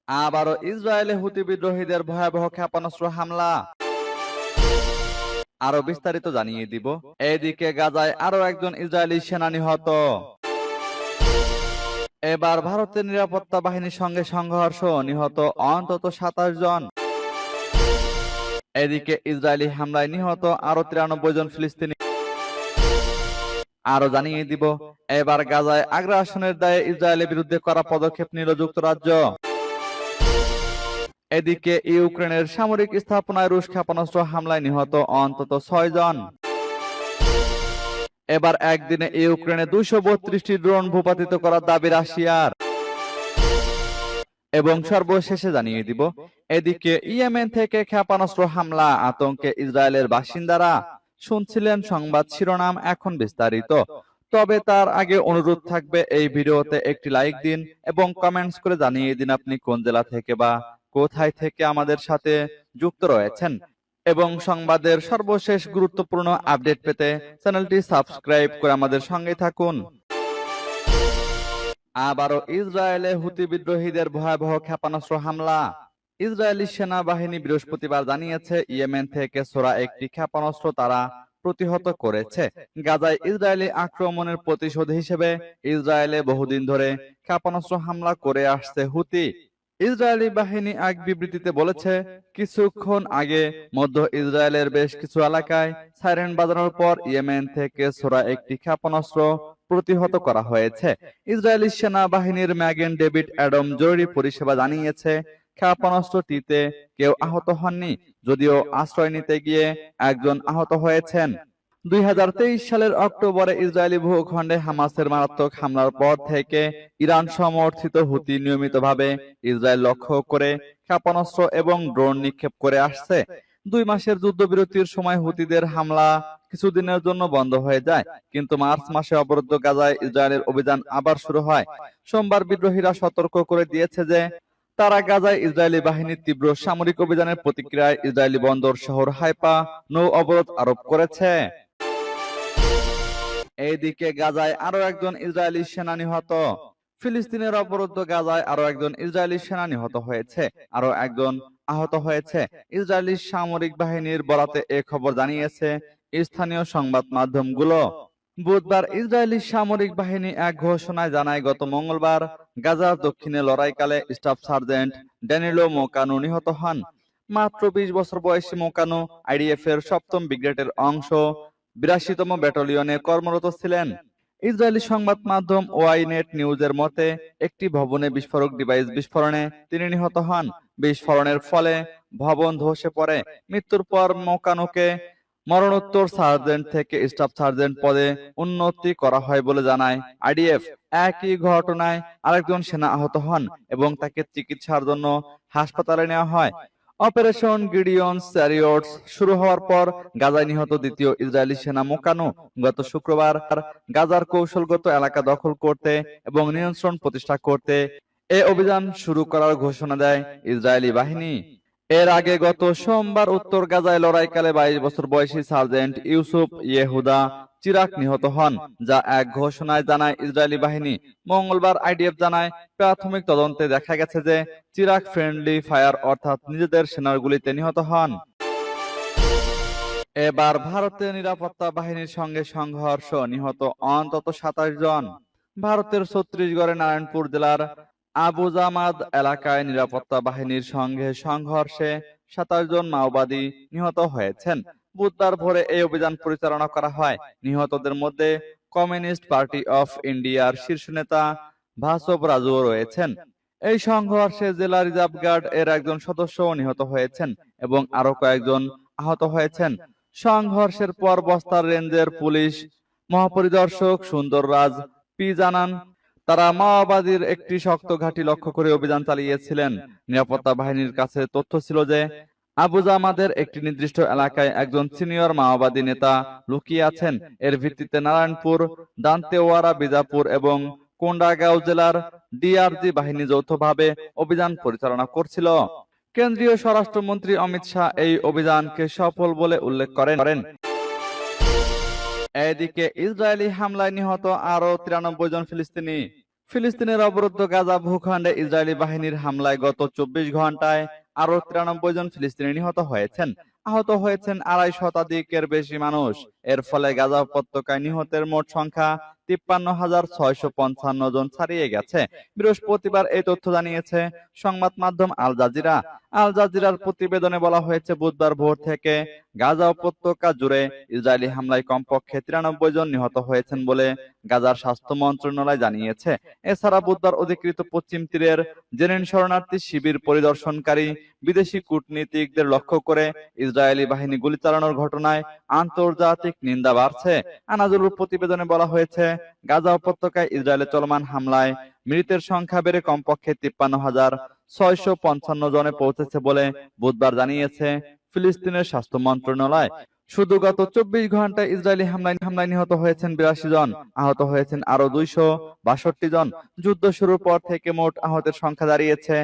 আবারও ইসরায়েলে হুতি বিদ্রোহীদের ভয়াবহ ক্ষেপণাস্ত্র হামলা। আরো বিস্তারিত জানিয়ে দিব। এদিকে গাজায় আরো একজন ইসরায়েলি সেনা নিহত। এবার ভারতের নিরাপত্তা বাহিনীর সঙ্গে সংঘর্ষ, নিহত অন্তত 27 জন। এদিকে ইসরায়েলি হামলায় নিহত আরো 93 জন ফিলিস্তিনি। আরো জানিয়ে দিব, এবার গাজায় আগ্রাসনের দায়ে ইসরায়েলের বিরুদ্ধে কড়া পদক্ষেপ নিল যুক্তরাজ্য। এদিকে ইউক্রেনের সামরিক স্থাপনায় রুশ ক্ষেপণাস্ত্র হামলায় নিহত অন্তত 6 জন। এবার একদিনে ইউক্রেনে 232টি ড্রোন ভূপাতিত করার দাবি রাশিয়ার। এবং সর্বশেষে জানিয়ে দিব, এদিকে ইয়েমেন থেকে ক্ষেপণাস্ত্র হামলা, আতঙ্কে ইসরায়েলের বাসিন্দারা। শুনছিলেন সংবাদ শিরোনাম, এখন বিস্তারিত। তবে তার আগে অনুরোধ থাকবে, এই ভিডিওতে একটি লাইক দিন এবং কমেন্টস করে জানিয়ে দিন আপনি কোন জেলা থেকে বা কোথায় থেকে আমাদের সাথে যুক্ত রয়েছেন। এবং সংবাদের সর্বশেষ গুরুত্বপূর্ণ আপডেট পেতে চ্যানেলটি সাবস্ক্রাইব করে আমাদের সঙ্গে থাকুন। আবারও ইসরায়েলে হুতি বিদ্রোহীদের ভয়াবহ ক্ষেপণাস্ত্র হামলা। ইসরায়েলি সেনাবাহিনী বৃহস্পতিবার জানিয়েছে, ইয়েমেন থেকে ছোড়া একটি ক্ষেপণাস্ত্র তারা প্রতিহত করেছে। গাজায় ইসরায়েলি আক্রমণের প্রতিশোধ হিসেবে ইসরায়েলে বহুদিন ধরে ক্ষেপণাস্ত্র হামলা করে আসছে হুতি। ইসরায়েলি বাহিনী এক বিবৃতিতে বলেছে, কিছুক্ষণ আগে মধ্য ইসরায়েলের বেশ কিছু এলাকায় সাইরেন বাজানোর পর ইয়েমেন থেকে ছোড়া একটি ক্ষেপণাস্ত্র প্রতিহত করা হয়েছে। ইসরায়েলি সেনাবাহিনীর ম্যাগেন ডেভিড অ্যাডম জরুরি পরিষেবা জানিয়েছে, ক্ষেপণাস্ত্রটিতে কেউ আহত হননি, যদিও আশ্রয় নিতে গিয়ে একজন আহত হয়েছেন। 2023 সালের অক্টোবরে ইসরায়েলি ভূখণ্ডে হামাসের মারাত্মক হামলার পর থেকে ইরান সমর্থিত হুতি নিয়মিতভাবে ইসরায়েল লক্ষ্য করে ক্ষেপণাস্ত্র এবং ড্রোন নিক্ষেপ করে আসছে। 2 মাসের যুদ্ধবিরতির সময় হুতিদের হামলা কিছুদিনের জন্য বন্ধ হয়ে যায়, কিন্তু মার্চ মাসে অবরুদ্ধ গাজায় ইসরায়েলের অভিযান আবার শুরু হয়। সোমবার বিদ্রোহীরা সতর্ক করে দিয়েছে যে তারা গাজায় ইসরায়েলি বাহিনীর তীব্র সামরিক অভিযানের প্রতিক্রিয়ায় ইসরায়েলি বন্দর শহর হাইফা নৌ অবরোধ আরোপ করেছে। এইদিকে গাজায় আরো একজন ইসরায়েলি সেনা নিহত। ফিলিস্তিনের অবরুদ্ধ গাজায় আরো একজন ইসরায়েলি সেনা নিহত হয়েছে, আরো একজন আহত হয়েছে। ইসরায়েলি সামরিক বাহিনীর বরাতে এ খবর জানিয়েছে স্থানীয় সংবাদ মাধ্যমগুলো। বুধবার ইসরায়েলি সামরিক বাহিনী এক ঘোষণায় জানায়, গত মঙ্গলবার গাজার দক্ষিণে লড়াইকালে স্টাফ সার্জেন্ট ড্যানিলো মোকানু নিহত হন। মাত্র 20 বছর বয়সী মোকানু আইডিএফ এর 7ম ব্রিগেডের অংশ 82তম ব্যাটালিয়নে কর্মরত ছিলেন। ইসরায়েলি সংবাদ মাধ্যম ওয়াইনেট নিউজের মতে, একটি ভবনে বিস্ফোরক ডিভাইস বিস্ফোরণে তিনি নিহত হন। বিস্ফোরণের ফলে ভবন ধসে পড়ে। মৃত্যুর পর মোকানুকে মরণোত্তর সার্জেন্ট থেকে স্টাফ সার্জেন্ট পদে উন্নতি করা হয় বলে জানায় আইডিএফ। একই ঘটনায় আরেকজন সেনা আহত হন এবং তাকে চিকিৎসার জন্য হাসপাতালে নেওয়া হয়। অপারেশন গিডিয়ন চ্যারিয়টস শুরু হওয়ার পর গাজায় নিহত দ্বিতীয় ইসরায়েলি সেনা মোকানু গত শুক্রবার গাজার কৌশলগত এলাকা দখল করতে এবং নিয়ন্ত্রণ প্রতিষ্ঠা করতে এ অভিযান শুরু করার ঘোষণা দেয় ইসরায়েলি বাহিনী। এর আগে গত সোমবার উত্তর গাজায় লড়াইকালে 22 বছর বয়সী সার্জেন্ট ইউসুফ ইয়েহুদা চিরাক নিহত হন, যা এক ঘোষণায় জানায় ইসরায়েলি বাহিনী। মঙ্গলবার আইডিএফ জানায়, প্রাথমিক তদন্তে দেখা গেছে যে চিরাক ফ্রেন্ডলি ফায়ার অর্থাৎ নিজেদের সেনার গুলিতে নিহত হন। এবার ভারতের নিরাপত্তা বাহিনীর সঙ্গে সংঘর্ষ, নিহত অন্তত 27 জন। ভারতের ছত্তিশগড়ের নারায়ণপুর জেলার আবুজামাদ এলাকায় নিরাপত্তা বাহিনীর সঙ্গে সংঘর্ষে 27 জন মাওবাদী নিহত হয়েছেন। বুধবার ভোরে এই অভিযান পরিচালনা করা হয়। নিহতদের মধ্যে কমিউনিস্ট পার্টি অফ ইন্ডিয়ার শীর্ষ নেতা ভাসব রাজুও রয়েছেন। এই সংঘর্ষে জেলা রিজার্ভ গার্ড এর একজন সদস্যও নিহত হয়েছেন এবং আরো কয়েকজন আহত হয়েছেন। সংঘর্ষের পর বস্তার রেঞ্জের পুলিশ মহাপরিদর্শক সুন্দর রাজ পি জানান, তারা মাওবাদীর একটি শক্ত ঘাঁটি লক্ষ্য করে অভিযান চালিয়েছিলেন। নিরাপত্তা বাহিনীর কাছে তথ্য ছিল যে আবুজামাদের একটি নির্দিষ্ট এলাকায় একজন সিনিয়র মাওবাদী নেতা লুকিয়ে আছেন। এর ভিত্তিতে নারায়ণপুর, দান্তেওয়াড়া, বিজাপুর এবং কোন্ডাগাঁও জেলার ডিআরজি বাহিনী যৌথভাবে অভিযান পরিচালনা করছিল। কেন্দ্রীয় স্বরাষ্ট্রমন্ত্রী অমিত শাহ এই অভিযানকে সফল বলে উল্লেখ করেন। এদিকে ইসরায়েলি হামলায় নিহত আরো 93 জন ফিলিস্তিনি। ফিলিস্তিনের অবরুদ্ধ গাজা ভূখণ্ডে ইসরায়েলি বাহিনীর হামলায় গত 24 ঘন্টায় আরো 93 জন ফিলিস্তিনি নিহত হয়েছেন। আহত হয়েছেন 2.5 শতাধিকের বেশি মানুষ। এর ফলে গাজা উপত্যকায় নিহতের মোট সংখ্যা 53,655 জন ছাড়িয়ে গেছে। বৃহস্পতিবার এই তথ্য জানিয়েছে সংবাদ মাধ্যম আল জাজিরা। আল জাজিরার প্রতিবেদনে বলা হয়েছে, বুধবার ভোর থেকে গাজা উপত্যকা জুড়ে ইসরায়েলি হামলায় কমপক্ষে 93 জন নিহত হয়েছেন বলে গাজার স্বাস্থ্য মন্ত্রণালয় জানিয়েছে। এছাড়া বুধবার অধিকৃত পশ্চিম তীরের জেনিন শরণার্থী শিবির পরিদর্শনকারী বিদেশি কূটনীতিকদের লক্ষ্য করে ইসরায়েলি বাহিনী গুলি চালানোর ঘটনায় আন্তর্জাতিক নিন্দা বাড়ছে। আনাদুলুর প্রতিবেদনে বলা হয়েছে, গাজা উপত্যকায় ইসরায়েলের চলমান হামলায় মৃতের সংখ্যা বেড়ে কমপক্ষে 53,655 জনে পৌঁছেছে বলে বুধবার জানিয়েছে ফিলিস্তিনের স্বাস্থ্য মন্ত্রণালয়। শুধু গত 24 ঘন্টায় ইসরায়েলি হামলায় নিহত হয়েছেন 82 জন, আহত হয়েছেন আরো 262 জন। যুদ্ধ শুরুর পর থেকে মোট আহতের সংখ্যা দাঁড়িয়েছে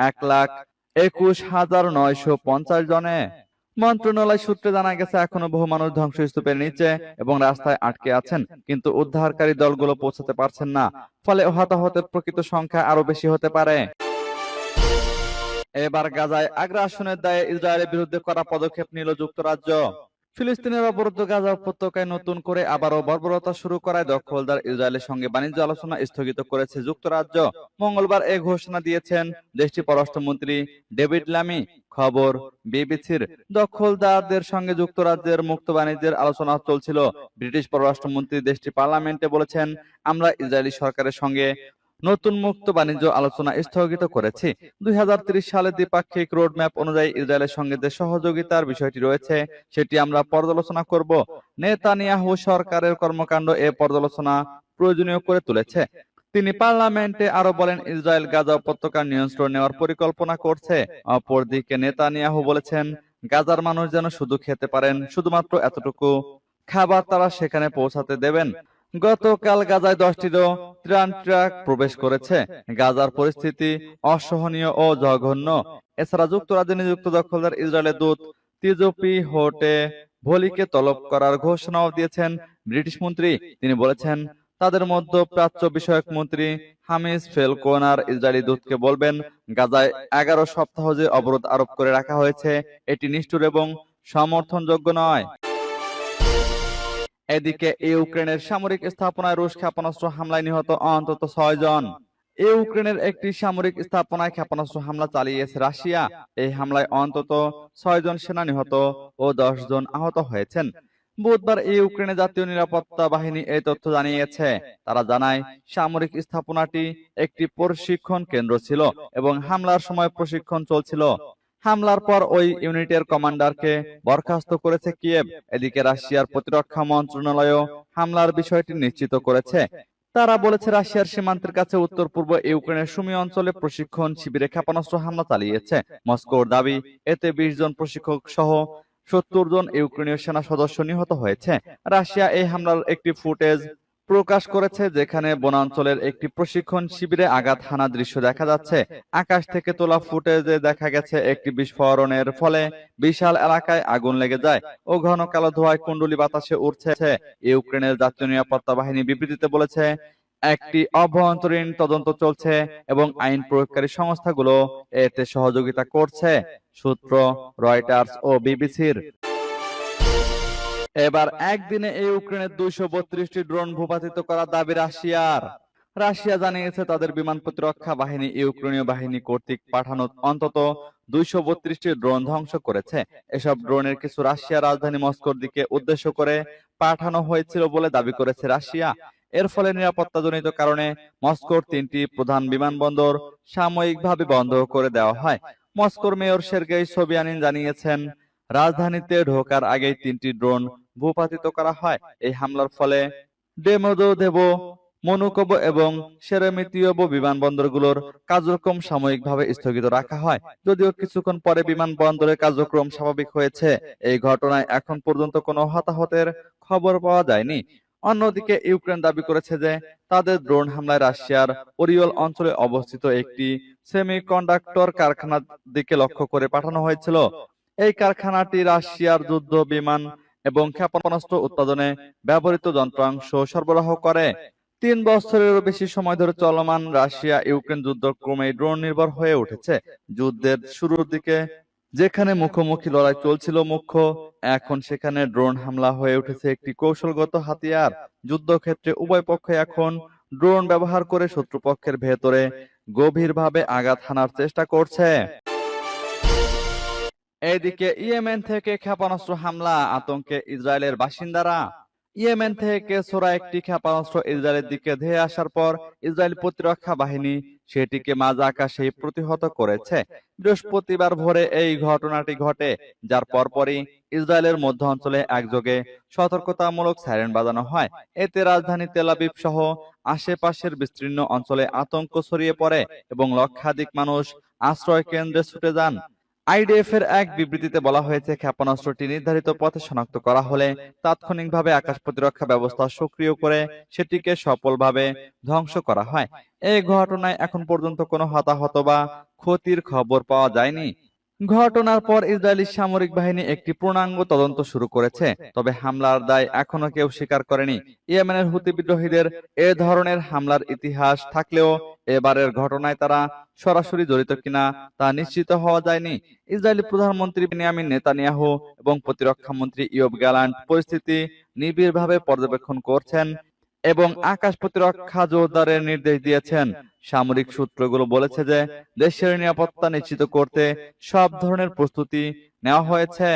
1,21,950 জনে। মন্ত্রণালয় সূত্রে জানা গেছে, এখনো বহু মানুষ ধ্বংসস্তূপের নিচে এবং রাস্তায় আটকে আছেন, কিন্তু উদ্ধারকারী দলগুলো পৌঁছাতে পারছেন না। ফলে হতাহতের প্রকৃত সংখ্যা আরো বেশি হতে পারে। এবার গাজায় আগ্রাসনের দায়ে ইসরায়েলের বিরুদ্ধে কড়া পদক্ষেপ নিল যুক্তরাজ্য। ফিলিস্তিনের অবরুদ্ধ গাজা উপত্যকায় নতুন করে আবারও বর্বরতা শুরু করায় দখলদার ইসরায়েলের সঙ্গে বাণিজ্য আলোচনা স্থগিত করেছে যুক্তরাজ্য। মঙ্গলবার এ ঘোষণা দিয়েছেন দেশটির পররাষ্ট্রমন্ত্রী ডেভিড ল্যামি। খবর বিবিসির। দখলদারদের সঙ্গে যুক্তরাজ্যের মুক্ত বাণিজ্যের আলোচনা চলছিল। ব্রিটিশ পররাষ্ট্রমন্ত্রী দেশটির পার্লামেন্টে বলেছেন, আমরা ইসরায়েলি সরকারের সঙ্গে নতুন মুক্ত বাণিজ্য আলোচনা স্থগিত করেছি। 2030 সালে দ্বিপাক্ষিক রোডম্যাপ অনুযায়ী ইসরায়েলের সঙ্গে যে সহযোগিতার বিষয়টি রয়েছে সেটি আমরা পর্যালোচনা করব। নেতানিয়াহু সরকারের কর্মকাণ্ড এ পর্যালোচনা প্রয়োজনীয় করে তুলেছে। তিনি পার্লামেন্টে আরো বলেন, ইসরায়েল গাজা উপত্যকার নিয়ন্ত্রণ নেওয়ার পরিকল্পনা করছে। অপরদিকে নেতানিয়াহু বলেছেন, গাজার মানুষ যেন শুধু খেতে পারেন, শুধুমাত্র এতটুকু খাবার তারা সেখানে পৌঁছাতে দেবেন। গতকাল গাজায় 10টিরও ত্রাণ ট্রাক প্রবেশ করেছে। গাজার পরিস্থিতি অসহনীয় ও জঘন্য। এছাড়া যুক্তরাজ্যে নিযুক্ত দখলদার ইসরায়েলের দূত তিজোপি হোটে ভলিকে তলব করার ঘোষণাও দিয়েছেন ব্রিটিশ মন্ত্রী। তিনি বলেছেন, তাদের মধ্যপ্রাচ্য বিষয়ক মন্ত্রী হামিস ফেলকোনার ইসরায়েলি দূতকে বলবেন, গাজায় 11 সপ্তাহ যে অবরোধ আরোপ করে রাখা হয়েছে এটি নিষ্ঠুর এবং সমর্থনযোগ্য নয়। এদিকে ইউক্রেনের সামরিক স্থাপনায় রুশ ক্ষেপণাস্ত্র হামলায় নিহত অন্তত 6 জন। ইউক্রেনের একটি সামরিক স্থাপনায় ক্ষেপণাস্ত্র হামলা চালিয়েছে রাশিয়া। এই হামলায় অন্তত 6 জন সেনা নিহত ও 10 জন আহত হয়েছেন। বুধবার ইউক্রেনের জাতীয় নিরাপত্তা বাহিনী এই তথ্য জানিয়েছে। তারা জানায়, সামরিক স্থাপনাটি একটি প্রশিক্ষণ কেন্দ্র ছিল এবং হামলার সময় প্রশিক্ষণ চলছিল। হামলার পর ওই ইউনিটের কমান্ডারকে বরখাস্ত করেছে কিয়েভ। এদিকে রাশিয়ার প্রতিরক্ষা মন্ত্রণালয়ও হামলার বিষয়টি নিশ্চিত করেছে। তারা বলেছে, রাশিয়ার সীমান্তের কাছে উত্তর পূর্ব ইউক্রেনের সুমি অঞ্চলে প্রশিক্ষণ শিবিরে ক্ষেপণাস্ত্র হামলা চালিয়েছে মস্কোর দাবি। এতে 20 জন প্রশিক্ষক সহ 70 জন ইউক্রেনীয় সেনা সদস্য নিহত হয়েছে। রাশিয়া এই হামলার একটি ফুটেজ প্রকাশ করেছে, যেখানে বনাঞ্চলের একটি প্রশিক্ষণ শিবিরে আঘাত হানা দৃশ্য দেখা যাচ্ছে। আকাশ থেকে তোলা ফুটেজে দেখা গেছে একটি বিস্ফোরণের ফলে বিশাল এলাকায় আগুন লেগে যায় ও ঘন কালো ধোঁয়ায় কুণ্ডলী বাতাসে উঠছে। ইউক্রেনের জাতীয় নিরাপত্তা বাহিনী বিবৃতিতে বলেছে, একটি অভ্যন্তরীণ তদন্ত চলছে এবং আইন প্রয়োগকারী সংস্থাগুলো এতে সহযোগিতা করছে। সূত্র রয়টার্স ও বিবিসির। এবার একদিনে ইউক্রেনের 232টি ড্রোন ভূপাতিত করার দাবি রাশিয়ার। রাশিয়া জানিয়েছে, তাদের বিমান প্রতিরক্ষা বাহিনী ইউক্রেনীয় বাহিনী কর্তৃক পাঠানো অন্তত 232টি ড্রোন ধ্বংস করেছে। এসব ড্রোনের কিছু রাশিয়ার রাজধানী মস্কোর দিকে উদ্দেশ্য করে পাঠানো হয়েছিল বলে দাবি করেছে রাশিয়া। এর ফলে নিরাপত্তাজনিত কারণে মস্কোর 3টি প্রধান বিমানবন্দর সাময়িকভাবে বন্ধ করে দেওয়া হয়। মস্কোর মেয়র সের্গেই সোবিয়ানিন জানিয়েছেন, রাজধানীতে ঢোকার আগেই 3টি ড্রোন ভূপাতিত করা হয়। এই হামলার ফলে ডেমোদোদেভো, মনুকোভো এবং সেরেমিতিয়োভো বিমানবন্দরগুলোর কার্যক্রম সাময়িকভাবে স্থগিত রাখা হয়। যদিও কিছুক্ষণ পরে বিমানবন্দরের কার্যক্রম স্বাভাবিক হয়েছে। এই ঘটনায় এখন পর্যন্ত কোনো হতাহতের খবর পাওয়া যায়নি। অন্যদিকে ইউক্রেন দাবি করেছে যে তাদের ড্রোন হামলায় রাশিয়ার ওরিওল অঞ্চলে অবস্থিত একটি সেমিকন্ডাক্টর কারখানার দিকে লক্ষ্য করে পাঠানো হয়েছিল। এই কারখানাটি রাশিয়ার যুদ্ধ বিমান এবং ক্ষেপণাস্ত্র উৎপাদনে ব্যবহৃত যন্ত্রাংশ সরবরাহ করে। 3 বছরেরও বেশি সময় ধরে চলমান রাশিয়া ইউক্রেন যুদ্ধ ক্রমেই ড্রোন নির্ভর হয়ে উঠেছে। যুদ্ধের শুরুর দিকে যেখানে মুখোমুখি লড়াই চলছিল মুখ্য, এখন সেখানে ড্রোন হামলা হয়ে উঠেছে একটি কৌশলগত হাতিয়ার। যুদ্ধক্ষেত্রে উভয় পক্ষ এখন ড্রোন ব্যবহার করে শত্রুপক্ষের ভেতরে গভীরভাবে আঘাত হানার চেষ্টা করছে। এদিকে ইয়েমেন থেকে ক্ষেপণাস্ত্র হামলা, আতঙ্কে ইসরায়েলের বাসিন্দারা। ইয়েমেন থেকে ছোড়া একটি ক্ষেপণাস্ত্র ইসরায়েলের দিকে ধেয়ে আসার পর ইসরায়েল প্রতিরক্ষা বাহিনী সেটিকে মাঝ আকাশেই প্রতিহত করেছে। বৃহস্পতিবার ভোরে এই ঘটনাটি ঘটে, যার পরপরই ইসরায়েলের মধ্য অঞ্চলে একযোগে সতর্কতামূলক সাইরেন বাজানো হয়। এতে রাজধানী তেল আবিব সহ আশেপাশের বিস্তীর্ণ অঞ্চলে আতঙ্ক ছড়িয়ে পড়ে এবং লক্ষাধিক মানুষ আশ্রয় কেন্দ্রে ছুটে যান। আইডিএফ এর এক বিবৃতিতে বলা হয়েছে, ক্ষেপণাস্ত্রটি নির্ধারিত পথে শনাক্ত করা হলে তাৎক্ষণিকভাবে আকাশ প্রতিরক্ষা ব্যবস্থা সক্রিয় করে সেটিকে সফলভাবে ধ্বংস করা হয়। এই ঘটনায় এখন পর্যন্ত কোনো হতাহত বা ক্ষতির খবর পাওয়া যায়নি। ঘটনার পর ইসরায়েলি সামরিক বাহিনী একটি পূর্ণাঙ্গ তদন্ত শুরু করেছে, তবে হামলার দায় এখনো কেউ স্বীকার করেনি। ইয়েমেনের হুতি বিদ্রোহীদের এ ধরনের হামলার ইতিহাস থাকলেও এবারের ঘটনায় তারা সরাসরি জড়িত কিনা তা নিশ্চিত হওয়া যায়নি। ইসরায়েলি প্রধানমন্ত্রী বেনিয়ামিন নেতানিয়াহু এবং প্রতিরক্ষা মন্ত্রী ইয়োব গ্যালান্ট পরিস্থিতি নিবিড়ভাবে পর্যবেক্ষণ করছেন এবং আকাশ প্রতিরক্ষা জোরদারের নির্দেশ দিয়েছেন। সামরিক সূত্রগুলো বলেছে যে দেশের নিরাপত্তা নিশ্চিত করতে সব ধরনের প্রস্তুতি নেওয়া হয়েছে।